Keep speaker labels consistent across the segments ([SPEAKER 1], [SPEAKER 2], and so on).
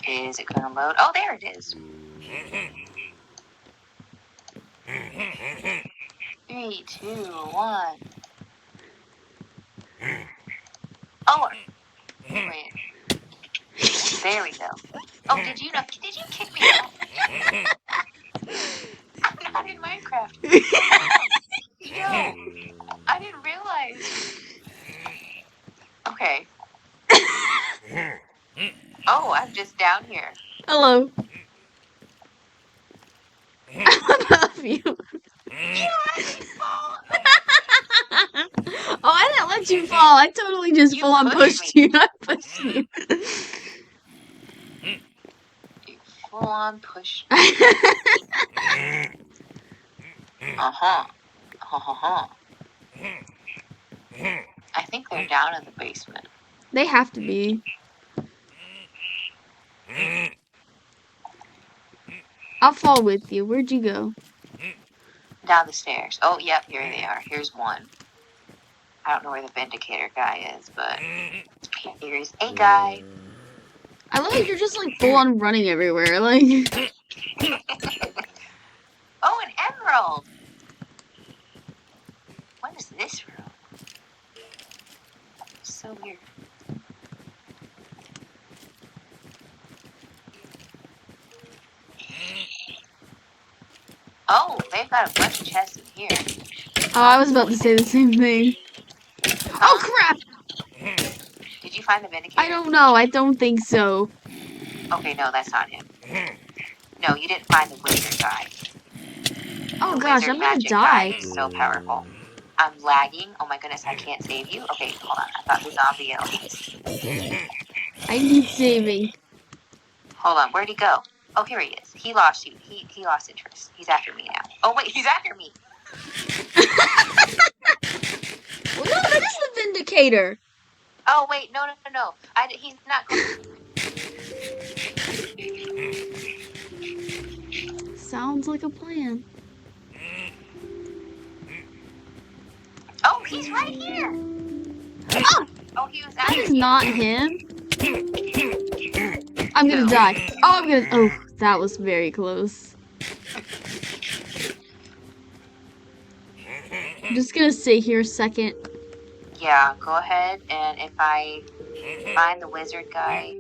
[SPEAKER 1] Is it gonna load? Oh, there it is. 3, 2, 1. Oh, wait. There we go. Oh, did you kick me out? I'm not in Minecraft. Yo, I didn't realize. Okay. Oh, I'm just down here.
[SPEAKER 2] Hello. I love you.
[SPEAKER 1] You let me fall.
[SPEAKER 2] Oh, I didn't let you fall. I totally just
[SPEAKER 1] You
[SPEAKER 2] full on
[SPEAKER 1] pushed
[SPEAKER 2] pushed
[SPEAKER 1] me.
[SPEAKER 2] you. I pushed you.
[SPEAKER 1] You full on pushed me. Uh-huh. Uh-huh. I think they're down in the basement.
[SPEAKER 2] They have to be. I'll fall with you. Where'd you go?
[SPEAKER 1] Down the stairs. Oh, yep, here they are. Here's one. I don't know where the Vindicator guy is, but here's a guy.
[SPEAKER 2] I love like you're just like full on running everywhere. Like
[SPEAKER 1] Oh, an emerald. What is this room? So weird. Oh, they've got a bunch of chests in here.
[SPEAKER 2] oh, I was about to say the same thing. Oh crap!
[SPEAKER 1] Did you find the Vindicator?
[SPEAKER 2] I don't know. I don't think so.
[SPEAKER 1] Okay, no, that's not him. No, you didn't find the wizard guy.
[SPEAKER 2] Oh
[SPEAKER 1] The
[SPEAKER 2] gosh,
[SPEAKER 1] wizard
[SPEAKER 2] I'm gonna
[SPEAKER 1] magic
[SPEAKER 2] die.
[SPEAKER 1] guy is so powerful. I'm lagging. Oh my goodness, I can't save you. Okay, hold on. I thought the zombie elements.
[SPEAKER 2] I need saving.
[SPEAKER 1] Hold on, where'd he go? Oh, here he is. He lost you. He lost interest. He's after me now. Oh wait, he's after me.
[SPEAKER 2] Well, no, that is the Vindicator.
[SPEAKER 1] Oh wait, no. He's not.
[SPEAKER 2] Sounds like a plan.
[SPEAKER 1] Oh, he's right here.
[SPEAKER 2] Oh,
[SPEAKER 1] Oh, he was
[SPEAKER 2] that
[SPEAKER 1] after
[SPEAKER 2] is
[SPEAKER 1] you.
[SPEAKER 2] not him. I'm gonna die. Oh, I'm gonna. Oh, that was very close. I'm just gonna sit here a second.
[SPEAKER 1] Yeah, go ahead, and if I find the wizard guy,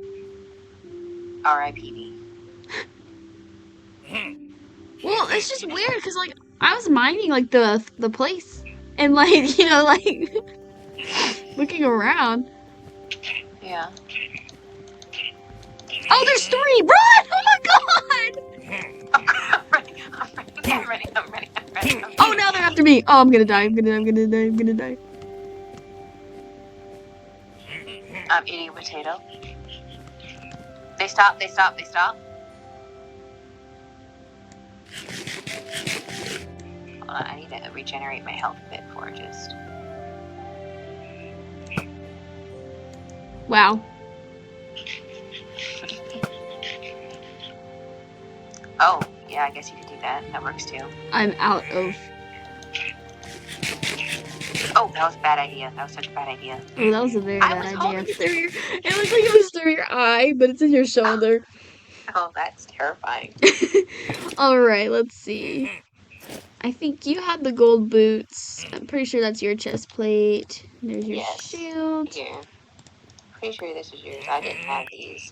[SPEAKER 1] R.I.P.D.
[SPEAKER 2] Well, it's just weird because like I was mining like the place and like you know like looking around.
[SPEAKER 1] Yeah.
[SPEAKER 2] Oh, there's 3! Run! Oh my god!
[SPEAKER 1] I'm ready.
[SPEAKER 2] Oh, now they're after me. Oh, I'm gonna die. I'm gonna die.
[SPEAKER 1] I'm eating a potato. They stop. Hold on, I need to regenerate my health a bit before just.
[SPEAKER 2] Wow.
[SPEAKER 1] Oh, yeah, I guess you could do that. That works too.
[SPEAKER 2] I'm out of.
[SPEAKER 1] Oh, that was a bad idea. That was such a bad idea.
[SPEAKER 2] Oh, that was a very bad idea.
[SPEAKER 1] Holding
[SPEAKER 2] It looks like it was through your eye, but it's in your shoulder.
[SPEAKER 1] Oh, that's terrifying.
[SPEAKER 2] Alright, let's see. I think you had the gold boots. I'm pretty sure that's your chest plate. There's your shield.
[SPEAKER 1] Here. Pretty sure this is yours. I didn't have these.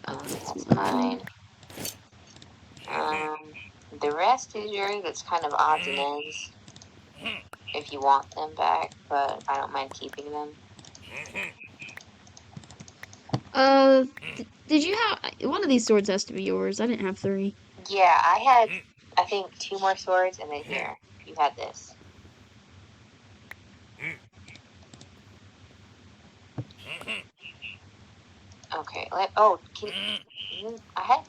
[SPEAKER 1] That's mine. The rest is yours. It's kind of odds and ends. If you want them back, but I don't mind keeping them.
[SPEAKER 2] Did you have one of these swords has to be yours? I didn't have 3.
[SPEAKER 1] Yeah, I had, I think, 2 more swords, and then here, you had this. Okay, I had,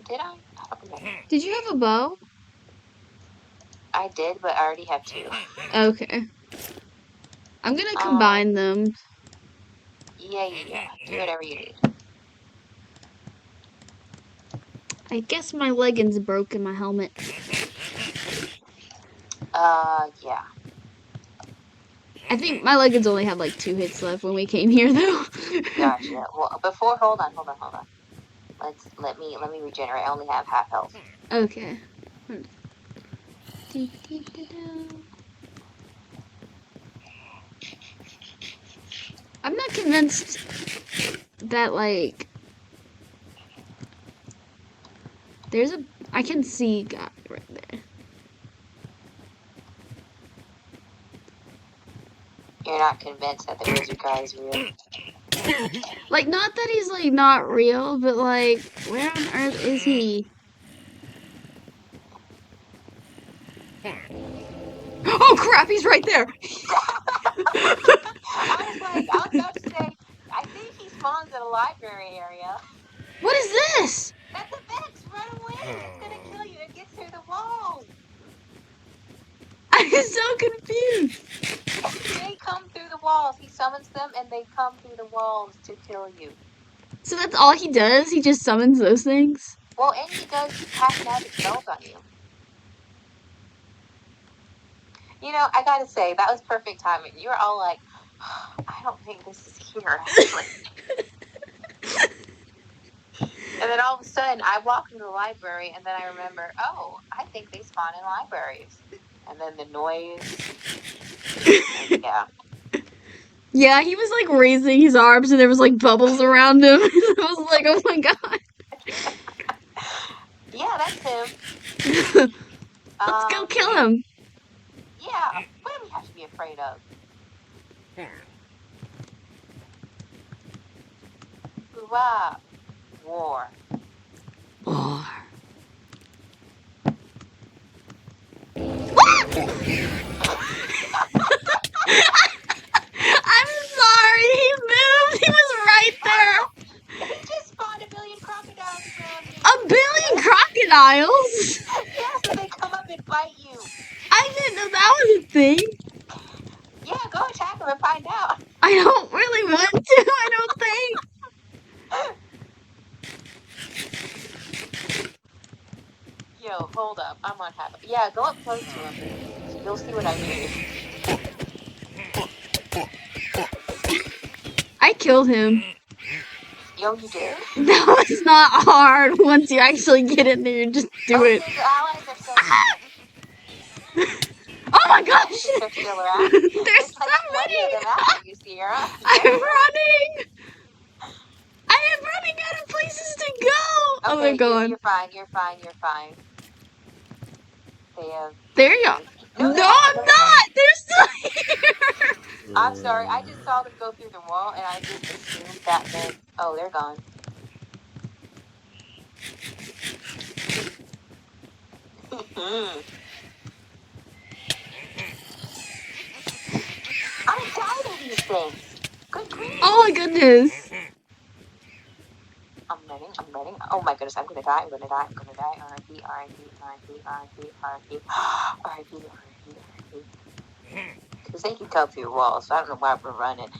[SPEAKER 1] did I? I don't remember.
[SPEAKER 2] Did you have a bow?
[SPEAKER 1] I did, but I already have 2.
[SPEAKER 2] Okay. I'm gonna combine them.
[SPEAKER 1] Yeah. Do whatever you need.
[SPEAKER 2] I guess my leggings broke in my helmet.
[SPEAKER 1] Yeah.
[SPEAKER 2] I think my leggings only had like 2 hits left when we came here, though.
[SPEAKER 1] Gotcha. Well, hold on. Let me regenerate. I only have half health.
[SPEAKER 2] Okay. I'm not convinced that, like, I can see God right there.
[SPEAKER 1] You're not convinced that the wizard guy is real?
[SPEAKER 2] Like, not that he's, like, not real, but, like, where on earth is he? Oh, crap, he's right there!
[SPEAKER 1] I was about to say, I think he spawns in a library area.
[SPEAKER 2] What is this?
[SPEAKER 1] That's a Vex! Run away! It's gonna kill you. It gets through the walls.
[SPEAKER 2] I'm so confused.
[SPEAKER 1] They come through the walls. He summons them and they come through the walls to kill you.
[SPEAKER 2] So that's all he does? He just summons those things?
[SPEAKER 1] Well, and he does cast magic spells on you. You know, I gotta say, that was perfect timing. You were all like, oh, I don't think this is here, actually. And then all of a sudden, I walk into the library, and then I remember, oh, I think they spawn in libraries. And then the noise. And yeah.
[SPEAKER 2] Yeah, he was like raising his arms and there was like bubbles around him. I was like, oh my god.
[SPEAKER 1] Yeah, that's him.
[SPEAKER 2] Let's go kill him.
[SPEAKER 1] Yeah, what do we have to be afraid of? Hoorah! War.
[SPEAKER 2] War. I'm sorry, he moved. He was right there.
[SPEAKER 1] He just spawned a billion crocodiles around you.
[SPEAKER 2] A billion crocodiles?
[SPEAKER 1] Yeah, so they come up and bite you.
[SPEAKER 2] I didn't know that was a thing.
[SPEAKER 1] Yeah, go attack them and find out.
[SPEAKER 2] I don't really want to, I don't think.
[SPEAKER 1] Yo, hold up. I'm on half. Yeah, go up close to him. You'll see what I mean.
[SPEAKER 2] I killed him.
[SPEAKER 1] Yo, you did?
[SPEAKER 2] That was not hard. Once you actually get in there, you just do it.
[SPEAKER 1] Your allies are so
[SPEAKER 2] Oh my gosh!
[SPEAKER 1] They're still around.
[SPEAKER 2] There's
[SPEAKER 1] like
[SPEAKER 2] somebody!
[SPEAKER 1] 20 of them after you, Sierra.
[SPEAKER 2] I'm running! I am running out of places to go!
[SPEAKER 1] Okay,
[SPEAKER 2] Oh, they're gone.
[SPEAKER 1] You're fine. They have...
[SPEAKER 2] There you go. No, I'm not! They're still here!
[SPEAKER 1] I'm sorry, I just saw them go through the wall, and I just assumed that meant... Oh, they're gone. I'm tired of these things. Good grief.
[SPEAKER 2] Oh my goodness.
[SPEAKER 1] I'm running. Oh my goodness, I'm gonna die. R.I.P. Because they can come through walls, so I don't know why we're running.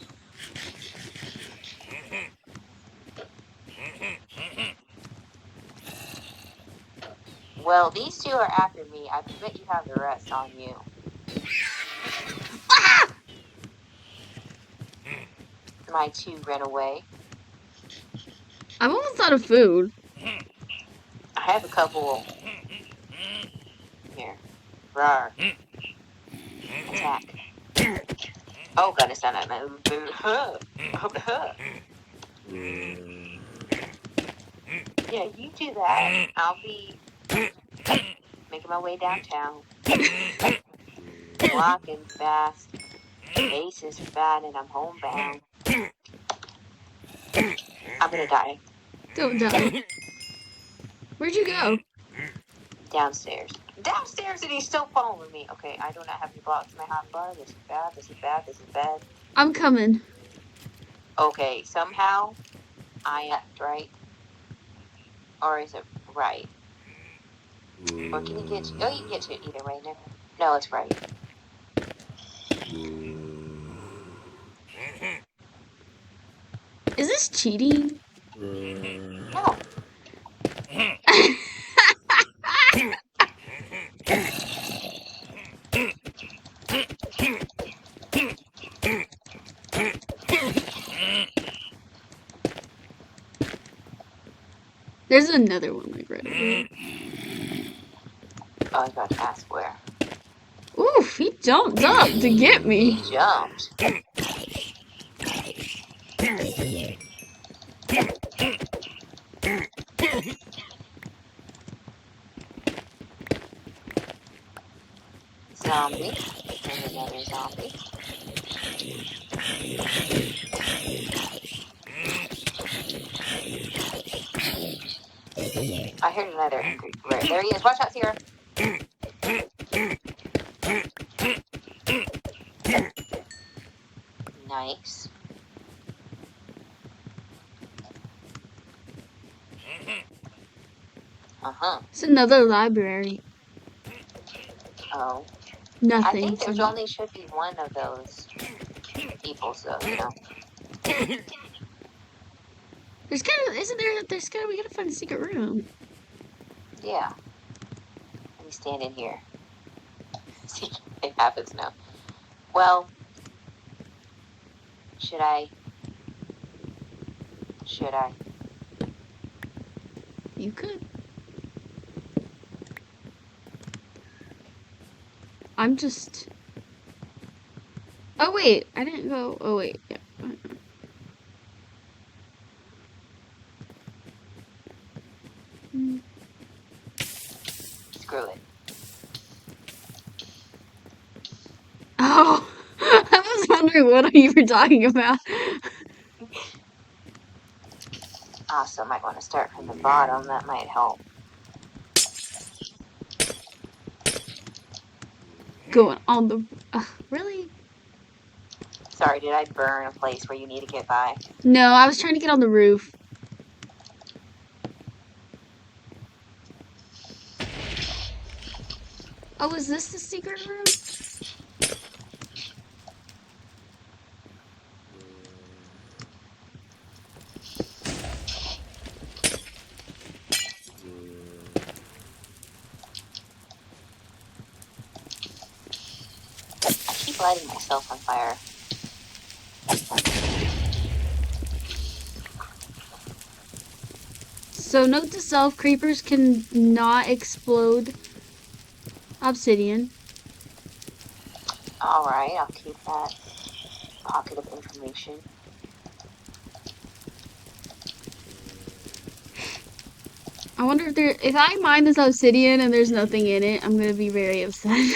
[SPEAKER 1] Well, these two are after me. I bet you have the rest on you.
[SPEAKER 2] Ah!
[SPEAKER 1] My two ran away.
[SPEAKER 2] I'm almost out of food.
[SPEAKER 1] I have a couple. Here. Rawr. Attack. Oh goodness, I'm not my food. Yeah, you do that. I'll be making my way downtown. Walking fast. Pace is fat and I'm homebound. I'm gonna die.
[SPEAKER 2] Don't die. Where'd you go?
[SPEAKER 1] Downstairs. Downstairs and he's still following me. Okay, I do not have any blocks in my hotbar. This is bad.
[SPEAKER 2] I'm coming.
[SPEAKER 1] Okay, somehow I act right. Or is it right? Or can you get to... Oh, you can get to it either way. No, it's right.
[SPEAKER 2] Is this cheating?
[SPEAKER 1] No.
[SPEAKER 2] There's another one like right over.
[SPEAKER 1] Oh, I was about to ask where.
[SPEAKER 2] Oof, he jumped up to get me.
[SPEAKER 1] He jumped. Zombie. There's another zombie. I heard another angry. Right, there he is. Watch out, Sierra. Nice. Uh-huh.
[SPEAKER 2] It's another library.
[SPEAKER 1] Oh.
[SPEAKER 2] Nothing.
[SPEAKER 1] I think there's only should be one of those people, so, you know.
[SPEAKER 2] There's gotta, isn't there, we gotta find a secret room.
[SPEAKER 1] Yeah. Let me stand in here. See, it happens now. Well, should I?
[SPEAKER 2] You could. I'm just... Oh, wait. I didn't go... Oh, wait. Yeah.
[SPEAKER 1] Screw it.
[SPEAKER 2] Oh! I was wondering what you were talking about.
[SPEAKER 1] Also, might want to start from the bottom. That might help.
[SPEAKER 2] Going on the... really?
[SPEAKER 1] Sorry, did I burn a place where you need to get by?
[SPEAKER 2] No, I was trying to get on the roof. Oh, is this the secret room?
[SPEAKER 1] I keep lighting myself on fire.
[SPEAKER 2] So note to self, creepers can not explode obsidian.
[SPEAKER 1] Alright, I'll keep that pocket of information.
[SPEAKER 2] I wonder if I mine this obsidian and there's nothing in it, I'm gonna be very upset.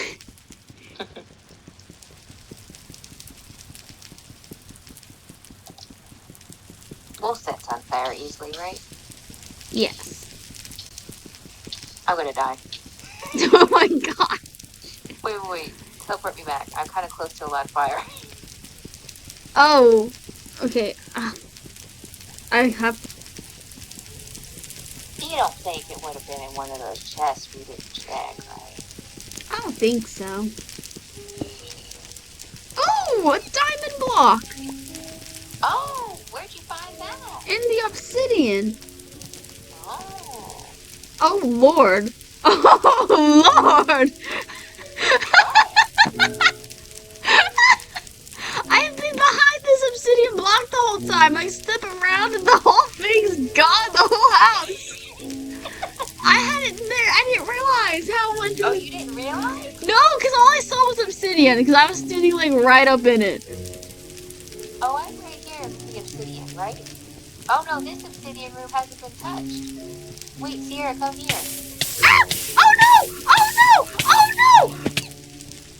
[SPEAKER 1] We'll set on fire easily, right?
[SPEAKER 2] Yes.
[SPEAKER 1] I'm gonna die.
[SPEAKER 2] Oh my god.
[SPEAKER 1] Wait. Teleport me back. I'm kind of close to a lot of fire.
[SPEAKER 2] Oh. Okay. I have...
[SPEAKER 1] You don't think it would have been in one of those chests we didn't check, right?
[SPEAKER 2] I don't think so. Oh, a diamond block!
[SPEAKER 1] Oh, where'd you find that?
[SPEAKER 2] In the obsidian.
[SPEAKER 1] Oh.
[SPEAKER 2] Oh, Lord. Oh, Lord! I've been behind this obsidian block the whole time. I step around and the whole thing's gone, the whole house. I had it there. I didn't realize how much.
[SPEAKER 1] Oh, you didn't realize?
[SPEAKER 2] No, because all I saw was obsidian, because I was standing like right up in it.
[SPEAKER 1] Oh, I'm right here. The obsidian, right? Oh no, this obsidian room hasn't been touched. Wait, Sierra, come here.
[SPEAKER 2] Ah! Oh no! Oh no! Oh no!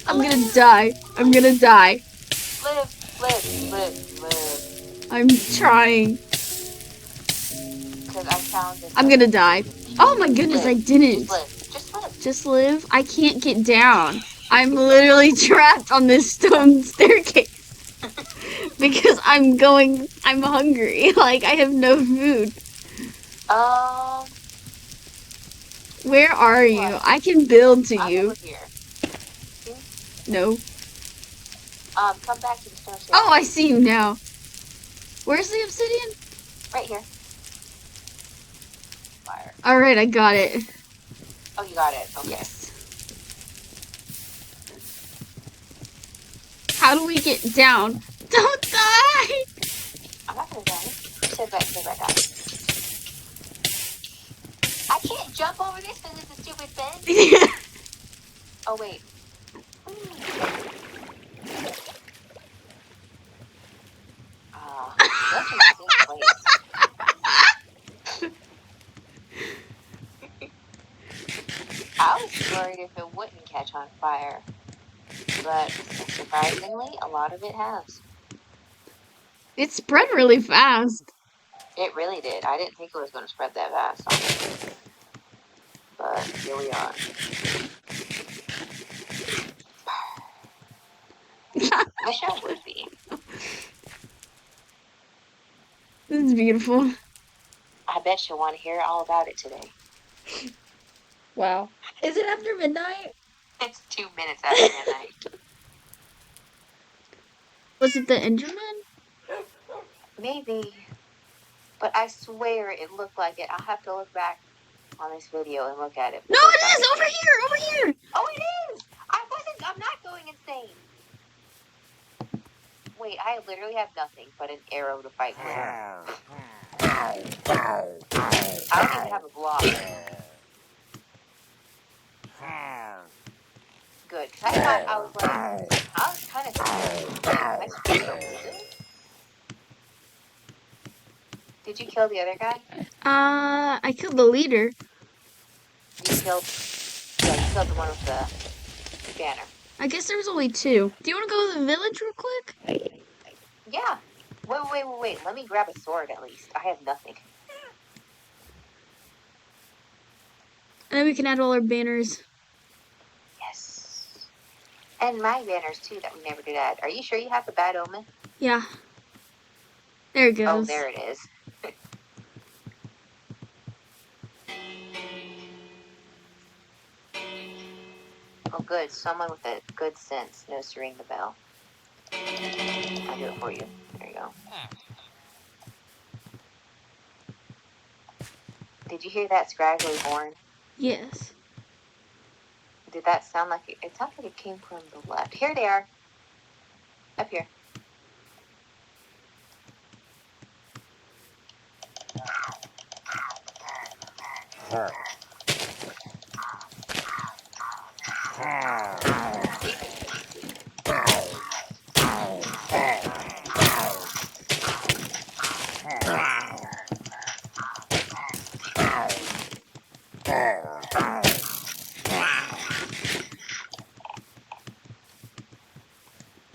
[SPEAKER 2] I'm gonna die. I'm gonna die.
[SPEAKER 1] Live.
[SPEAKER 2] I'm trying.
[SPEAKER 1] Because I found this.
[SPEAKER 2] I'm gonna die. Oh my goodness, I didn't.
[SPEAKER 1] Just live.
[SPEAKER 2] Just live? I can't get down. I'm literally trapped on this stone staircase. Because I'm hungry. Like, I have no food. Where are you?
[SPEAKER 1] What?
[SPEAKER 2] I can build to
[SPEAKER 1] I'm
[SPEAKER 2] you.
[SPEAKER 1] over here. See?
[SPEAKER 2] No.
[SPEAKER 1] Come back to the stone staircase.
[SPEAKER 2] Oh, I see you now. Where's the obsidian?
[SPEAKER 1] Right here. Fire.
[SPEAKER 2] Alright, I got it.
[SPEAKER 1] Oh, you got it. Okay.
[SPEAKER 2] Yes. How do we get down? Don't die!
[SPEAKER 1] I'm not gonna die. Sit back. jump over this because it's a stupid fence? Oh, wait. That's an insane place. I was worried if it wouldn't catch on fire. But surprisingly, a lot of it has.
[SPEAKER 2] It spread really fast.
[SPEAKER 1] It really did. I didn't think it was going to spread that fast, honestly. But here we are. The show would be.
[SPEAKER 2] This is beautiful.
[SPEAKER 1] I bet you'll want to hear all about it today.
[SPEAKER 2] Wow. Is it after midnight?
[SPEAKER 1] It's 2 minutes after midnight.
[SPEAKER 2] Was it the Enderman?
[SPEAKER 1] Maybe. But I swear it looked like it. I'll have to look back on this video and look at it.
[SPEAKER 2] No, it is! Over here! Over here!
[SPEAKER 1] Oh, it is! I'm not going insane. Wait, I literally have nothing but an arrow to fight with. I don't even have a block. Good. I thought I was kind of Did you kill the other guy?
[SPEAKER 2] I killed the leader.
[SPEAKER 1] You killed the one with the banner.
[SPEAKER 2] I guess there was only 2. Do you want to go to the village real quick?
[SPEAKER 1] Yeah. Wait. Let me grab a sword at least. I have nothing.
[SPEAKER 2] And then we can add all our banners.
[SPEAKER 1] Yes. And my banners too that we never did add. Are you sure you have the bad omen?
[SPEAKER 2] Yeah. There it goes.
[SPEAKER 1] Oh, there it is. Oh, good. Someone with a good sense knows to ring the bell. I'll do it for you. There you go. Did you hear that scraggly horn?
[SPEAKER 2] Yes.
[SPEAKER 1] Did that sound like it? It sounds like it came from the left. Here they are. Up here.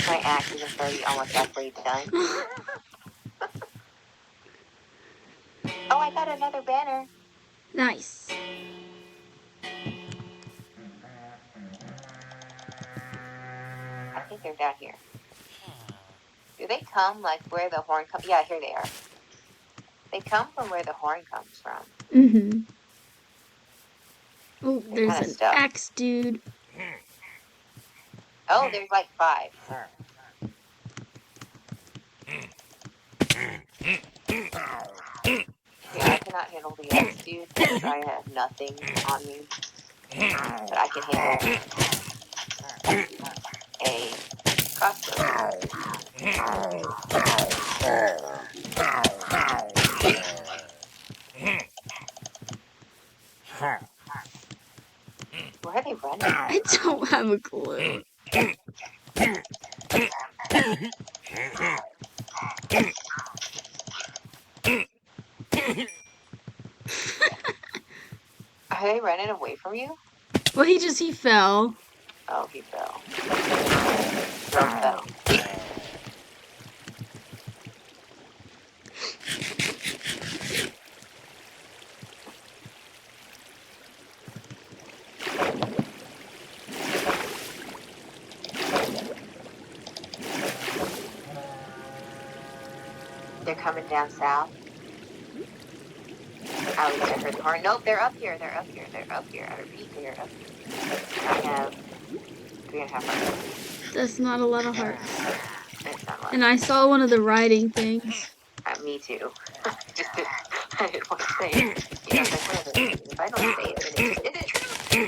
[SPEAKER 1] My axe is already almost halfway done. Oh, I got another banner.
[SPEAKER 2] Nice.
[SPEAKER 1] I think they're down here. Do they come like where the horn comes? Yeah, here they are. They come from where the horn comes from.
[SPEAKER 2] Mm-hmm. Oh,
[SPEAKER 1] They're
[SPEAKER 2] there's an
[SPEAKER 1] stuck.
[SPEAKER 2] axe dude.
[SPEAKER 1] Oh, there's like 5. Yeah, I cannot handle the axe dude because I have nothing on me. But I can handle a crossbow. Where are they running?
[SPEAKER 2] I don't have a clue.
[SPEAKER 1] Are they running away from you?
[SPEAKER 2] Well, he fell.
[SPEAKER 1] Oh, he fell. Drone fell. They're coming down south. At least I heard the horn. Nope, they're up here. They're up here. They're up here. I repeat, they're up here. I have 3.5 hearts.
[SPEAKER 2] That's not a lot of hearts.
[SPEAKER 1] It's not much.
[SPEAKER 2] And I saw one of the riding things.
[SPEAKER 1] Me too. Just I didn't want to say it. You know, it's like one of those things. If I don't say it, then it just, is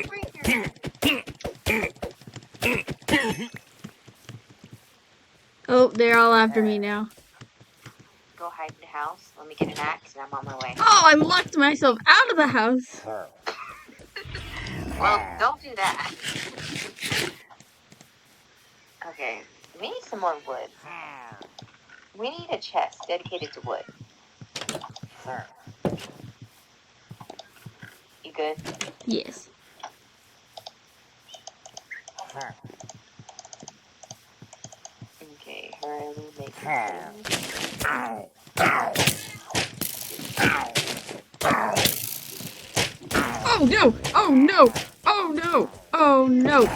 [SPEAKER 1] it true?
[SPEAKER 2] Oh, they're all after me now.
[SPEAKER 1] Go hide in the house. Let me get an axe and I'm on my way.
[SPEAKER 2] Oh, I locked myself out of the house.
[SPEAKER 1] Well, don't do that. Okay, we need some more wood. We need a chest dedicated to wood. You good?
[SPEAKER 2] Yes.
[SPEAKER 1] Okay, hurry, make food.
[SPEAKER 2] Oh no! Oh no! Oh no! Oh no!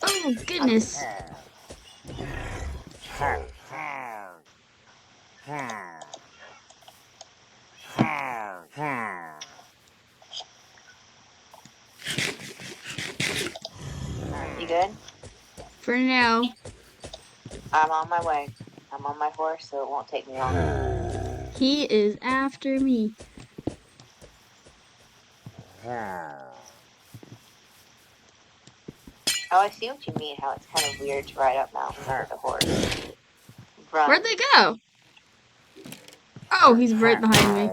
[SPEAKER 2] Oh goodness!
[SPEAKER 1] You good?
[SPEAKER 2] For now.
[SPEAKER 1] I'm on my way. I'm on my horse, so it won't take me long.
[SPEAKER 2] He is after me.
[SPEAKER 1] Oh, I see what you mean, how it's kind of weird to ride up mountains with a horse. Run.
[SPEAKER 2] Where'd they go? Oh, he's right behind me.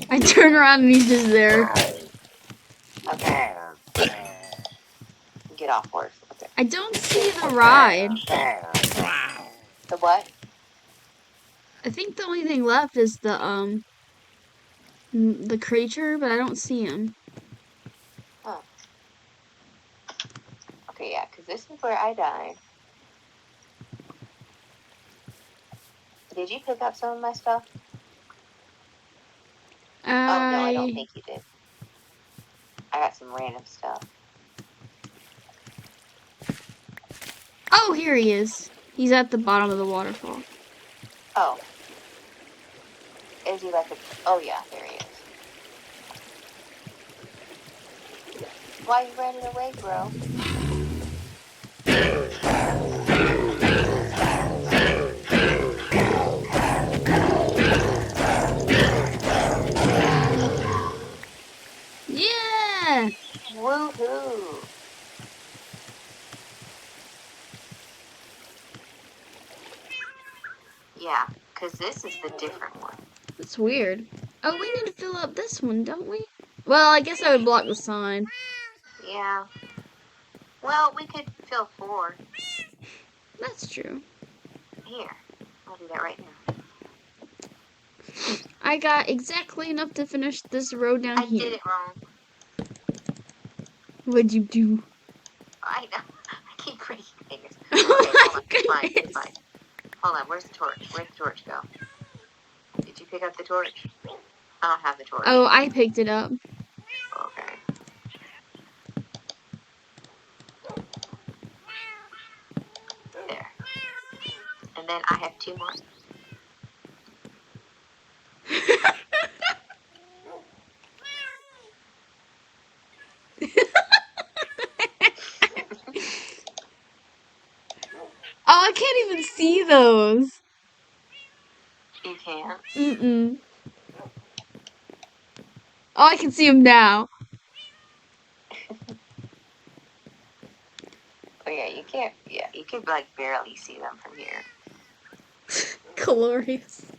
[SPEAKER 2] I turn around and he's just there.
[SPEAKER 1] Okay. Get off horse. Okay.
[SPEAKER 2] I don't see the ride.
[SPEAKER 1] The what?
[SPEAKER 2] I think the only thing left is the creature, but I don't see him.
[SPEAKER 1] Oh. Okay, yeah, because this is where I died. Did you pick up some of my stuff? Oh, no, I don't think you did. I got some random stuff.
[SPEAKER 2] Oh, here he is. He's at the bottom of the waterfall.
[SPEAKER 1] Oh. Is he like a... Oh, yeah, there he is. Why are you running away, bro?
[SPEAKER 2] Yeah!
[SPEAKER 1] Woohoo! Yeah, because this is the different one.
[SPEAKER 2] That's weird. Oh, we need to fill up this one, don't we? Well, I guess I would block the sign.
[SPEAKER 1] Yeah. Well, we could fill 4.
[SPEAKER 2] That's true.
[SPEAKER 1] Here. I'll do that right now.
[SPEAKER 2] I got exactly enough to finish this road down here.
[SPEAKER 1] I did it wrong.
[SPEAKER 2] What'd you do?
[SPEAKER 1] I know. I keep breaking fingers.
[SPEAKER 2] Oh
[SPEAKER 1] Okay,
[SPEAKER 2] my
[SPEAKER 1] hold on. It's fine. It's
[SPEAKER 2] goodness.
[SPEAKER 1] fine. Hold on. Where's the torch? Where'd the torch go? Did you pick up the torch? I don't have the torch.
[SPEAKER 2] Oh, I picked it up.
[SPEAKER 1] Okay. There. And then I have 2 more.
[SPEAKER 2] Oh, I can't even see those.
[SPEAKER 1] You can't.
[SPEAKER 2] Mm-mm. Oh, I can see them now.
[SPEAKER 1] Oh yeah, you can't. Yeah, you could like barely see them from here.
[SPEAKER 2] Glorious.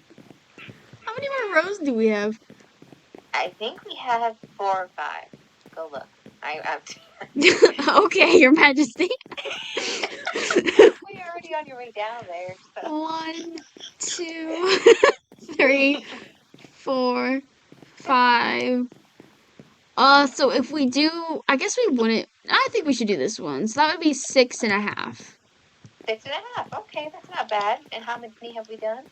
[SPEAKER 2] How many more rows do we have?
[SPEAKER 1] I think we have 4 or 5. Go look. I'm
[SPEAKER 2] Okay, Your Majesty.
[SPEAKER 1] We're already on your way down there. So.
[SPEAKER 2] 1, 2, 3, 4, 5. So if we do, I guess we wouldn't. I think we should do this one. So that would be 6.5.
[SPEAKER 1] 6.5. Okay, that's not bad. And how many have we done?